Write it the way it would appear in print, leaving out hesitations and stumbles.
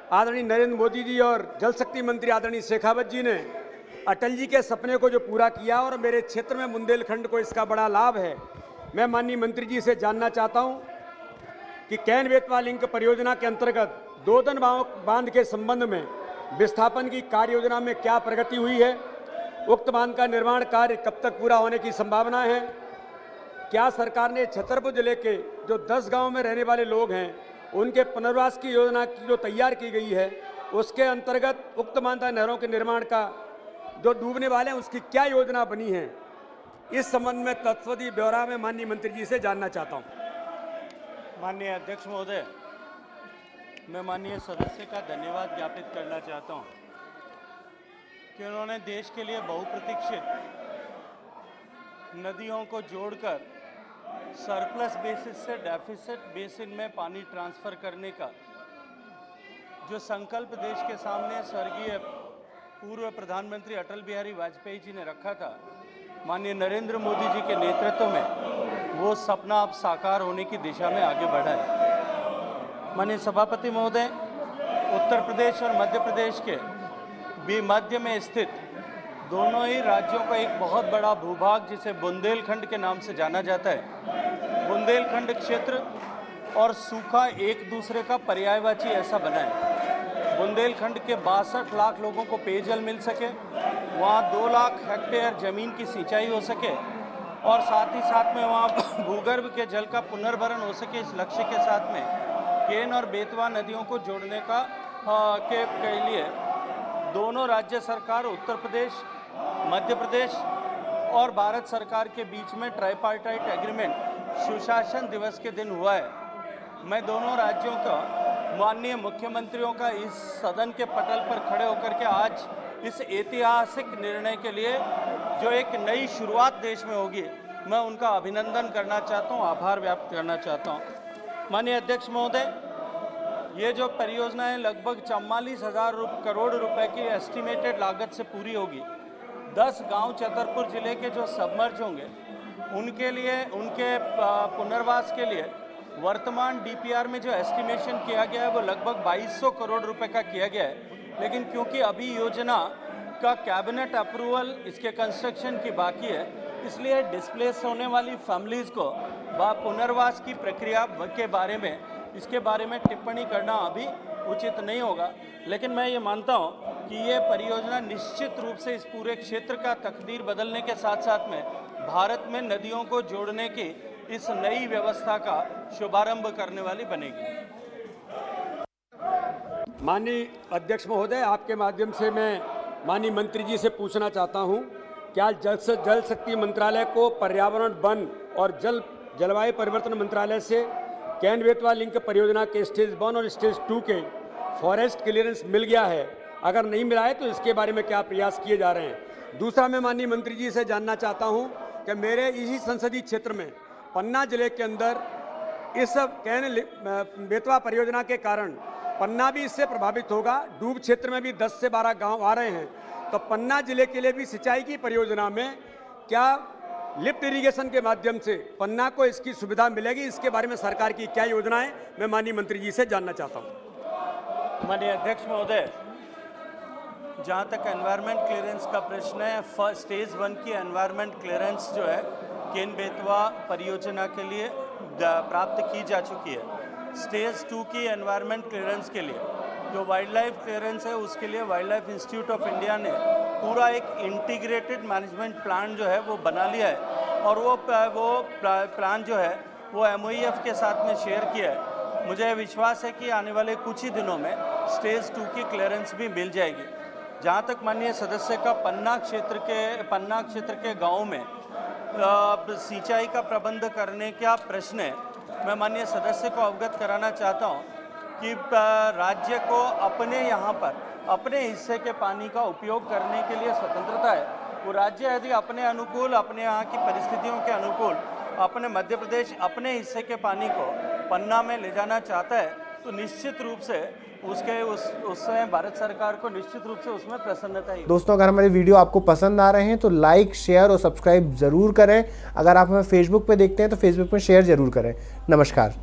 आदरणीय नरेंद्र मोदी जी और जल शक्ति मंत्री आदरणीय शेखावत जी ने अटल जी के सपने को जो पूरा किया और मेरे क्षेत्र में बुंदेलखंड को इसका बड़ा लाभ है। मैं माननीय मंत्री जी से जानना चाहता हूं कि कैन बेतवा लिंक परियोजना के अंतर्गत दोदन बांध के संबंध में विस्थापन की कार्य योजना में क्या प्रगति हुई है। उक्त बांध का निर्माण कार्य कब तक पूरा होने की संभावना है। क्या सरकार ने छतरपुर जिले के जो 10 गांव में रहने वाले लोग हैं उनके पुनर्वास की योजना की जो तैयार की गई है उसके अंतर्गत उक्त मानता नहरों के निर्माण का जो डूबने वाले हैं उसकी क्या योजना बनी है। इस संबंध में तत्सदी ब्यौरा में माननीय मंत्री जी से जानना चाहता हूं। माननीय अध्यक्ष महोदय, मैं माननीय सदस्य का धन्यवाद ज्ञापित करना चाहता हूं कि उन्होंने देश के लिए बहुप्रतीक्षित नदियों को जोड़कर सरप्लस बेसिस से डेफिसिट बेसिन में पानी ट्रांसफ़र करने का जो संकल्प देश के सामने स्वर्गीय पूर्व प्रधानमंत्री अटल बिहारी वाजपेयी जी ने रखा था, माननीय नरेंद्र मोदी जी के नेतृत्व में वो सपना अब साकार होने की दिशा में आगे बढ़ा है। माननीय सभापति महोदय, उत्तर प्रदेश और मध्य प्रदेश के भी मध्य में स्थित दोनों ही राज्यों का एक बहुत बड़ा भूभाग जिसे बुंदेलखंड के नाम से जाना जाता है, बुंदेलखंड क्षेत्र और सूखा एक दूसरे का पर्यायवाची ऐसा बना है। बुंदेलखंड के 62 लाख लोगों को पेयजल मिल सके, वहाँ 2 लाख हेक्टेयर ज़मीन की सिंचाई हो सके और साथ ही साथ में वहाँ भूगर्भ के जल का पुनर्भरण हो सके, इस लक्ष्य के साथ में केन और बेतवा नदियों को जोड़ने का के लिए दोनों राज्य सरकार, उत्तर प्रदेश, मध्य प्रदेश और भारत सरकार के बीच में ट्राइपार्टाइट एग्रीमेंट सुशासन दिवस के दिन हुआ है। मैं दोनों राज्यों का माननीय मुख्यमंत्रियों का इस सदन के पटल पर खड़े होकर के आज इस ऐतिहासिक निर्णय के लिए जो एक नई शुरुआत देश में होगी, मैं उनका अभिनंदन करना चाहता हूं, आभार व्यक्त करना चाहता हूं। माननीय अध्यक्ष महोदय, ये जो परियोजना है लगभग 44,000 करोड़ रुपए की एस्टिमेटेड लागत से पूरी होगी। 10 गांव छतरपुर जिले के जो सबमर्ज होंगे उनके लिए, उनके पुनर्वास के लिए वर्तमान डीपीआर में जो एस्टिमेशन किया गया है वो लगभग 2200 करोड़ रुपए का किया गया है। लेकिन क्योंकि अभी योजना का कैबिनेट अप्रूवल इसके कंस्ट्रक्शन की बाकी है, इसलिए डिस्प्लेस होने वाली फैमिलीज़ को पुनर्वास की प्रक्रिया के बारे में, इसके बारे में टिप्पणी करना अभी उचित नहीं होगा। लेकिन मैं ये मानता हूँ कि ये परियोजना निश्चित रूप से इस पूरे क्षेत्र का तकदीर बदलने के साथ साथ में भारत में नदियों को जोड़ने की इस नई व्यवस्था का शुभारंभ करने वाली बनेगी। माननीय अध्यक्ष महोदय, आपके माध्यम से मैं माननीय मंत्री जी से पूछना चाहता हूं, क्या जल शक्ति मंत्रालय को पर्यावरण, वन और जलवायु परिवर्तन मंत्रालय से कैन बेतवा लिंक परियोजना के स्टेज 1 और स्टेज 2 के फॉरेस्ट क्लियरेंस मिल गया है? अगर नहीं मिला है तो इसके बारे में क्या प्रयास किए जा रहे हैं? दूसरा, मैं माननीय मंत्री जी से जानना चाहता हूं कि मेरे इसी संसदीय क्षेत्र में पन्ना जिले के अंदर इस कैन बेतवा परियोजना के कारण पन्ना भी इससे प्रभावित होगा। डूब क्षेत्र में भी 10 से 12 गांव आ रहे हैं, तो पन्ना जिले के लिए भी सिंचाई की परियोजना में क्या लिफ्ट इरिगेशन के माध्यम से पन्ना को इसकी सुविधा मिलेगी? इसके बारे में सरकार की क्या योजना है, मैं माननीय मंत्री जी से जानना चाहता हूँ। माननीय अध्यक्ष महोदय, जहाँ तक एनवायरनमेंट क्लियरेंस का प्रश्न है, स्टेज 1 की एनवायरनमेंट क्लियरेंस जो है केन बेतवा परियोजना के लिए प्राप्त की जा चुकी है। स्टेज 2 की एनवायरनमेंट क्लियरेंस के लिए जो वाइल्ड लाइफ क्लियरेंस है उसके लिए wild life institute of India ने पूरा एक इंटीग्रेटेड मैनेजमेंट प्लान जो है वो बना लिया है और वो प्लान जो है वो MOEF के साथ में शेयर किया है। मुझे विश्वास है कि आने वाले कुछ ही दिनों में स्टेज 2 की क्लियरेंस भी मिल जाएगी। जहाँ तक माननीय सदस्य का पन्ना क्षेत्र के गाँव में सिंचाई का प्रबंध करने का प्रश्न है, मैं माननीय सदस्य को अवगत कराना चाहता हूँ कि राज्य को अपने यहाँ पर अपने हिस्से के पानी का उपयोग करने के लिए स्वतंत्रता है। वो राज्य यदि अपने अनुकूल, अपने यहाँ की परिस्थितियों के अनुकूल अपने मध्य प्रदेश अपने हिस्से के पानी को पन्ना में ले जाना चाहता है तो निश्चित रूप से उसमें भारत सरकार को निश्चित रूप से उसमें प्रसन्नता ही। दोस्तों, अगर हमारे वीडियो आपको पसंद आ रहे हैं तो लाइक, शेयर और सब्सक्राइब जरूर करें। अगर आप हमें फेसबुक पे देखते हैं तो फेसबुक पे शेयर जरूर करें। नमस्कार।